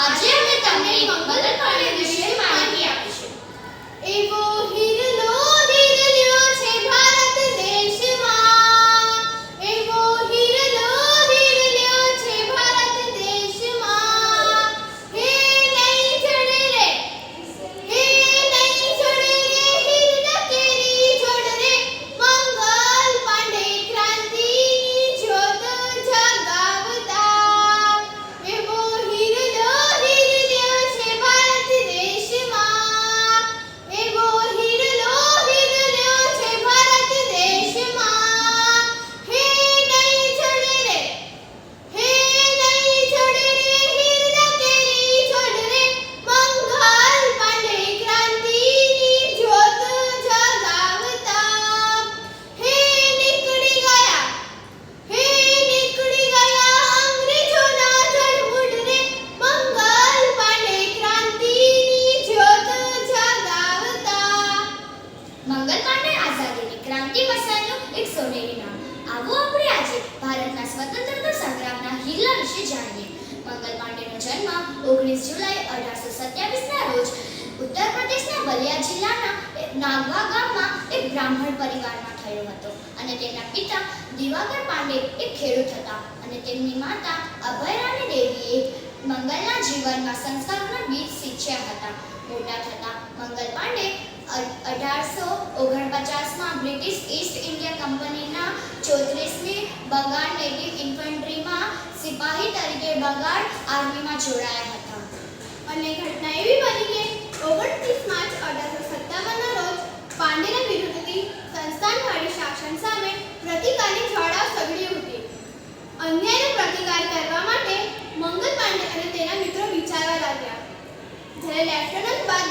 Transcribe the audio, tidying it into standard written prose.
આજે અમે તમને મંગલ પાંડે વિશે માહિતી આપીશું. એવો હિરલો હિરલ્યો છે ભારત દેશમાં, એવો હિરલો હિરલ્યો છે ભારત દેશમાં. હે નહીં ચડે રે, હે નહીં ચડે રે હિરના કેરી જોડ રે, મંગલ પાંડે ક્રાંતિની જ્યોત જગાવતા. એવો હિરલો હિરલ્યો છે ભારત દેશમાં, એવો હિરલો હિરલ્યો છે ભારત દેશમાં. હે નહીં ચડે રે, હે નહીં ચડે રે હિરના કેરી જોડ રે, મંગલ પાંડે ક્રાંતિની જ્યોત જગાવતા. હે નીકળી ગયા, હે નીકળી ગયા અંગ્રેજોના જળમૂળ રે, મંગલ પાંડે ક્રાંતિની જ્યોત જગાવતા. મંગલ પાંડે આઝાદીની ક્રાંતિ વસાવ્યો એક સોનેરી નામ. આવો આપણે આજે ભારતના સ્વતંત્રતા સંગ્રામના હિરલા વિશે જાણીએ. મંગલ પાંડેનો જન્મ 19 જુલાઈ 1827ના રોજ ઉત્તર પ્રદેશના બલિયા જિલ્લાના નાગવા ગામમાં એક બ્રાહ્મણ પરિવારમાં થયો હતો અને તેમના પિતા દિવાકર પાંડે એક ખેડૂત હતા અને તેમની માતા અભયરાણી દેવીએ મંગલના જીવનમાં સંસ્કારોના બીજ સિંચ્યા હતા. મોટા થતા Mangal Pandey 1849માં British East India કંપનીના 34મી બંગાળ નેટિવ ઇન્ફન્ટ્રીમાં સિપાહી તરીકે બંગાળ આર્મીમાં જોડાયા હતા. અને ઘટના એવી બની કે 29 માર્ચ 1857ના રોજ પાંડેના વિરુદ્ધથી સંસ્થાનવાદી શાસન સામે પ્રતિકારની જ્વાળા સગડી ઉઠી. અન્યાયનો પ્રતિકાર કરવા માટે મંગલ પાંડે અને તેના મિત્રો વિચારવા લાગ્યા. જ્યારે લેફ્ટનન્ટ બાદ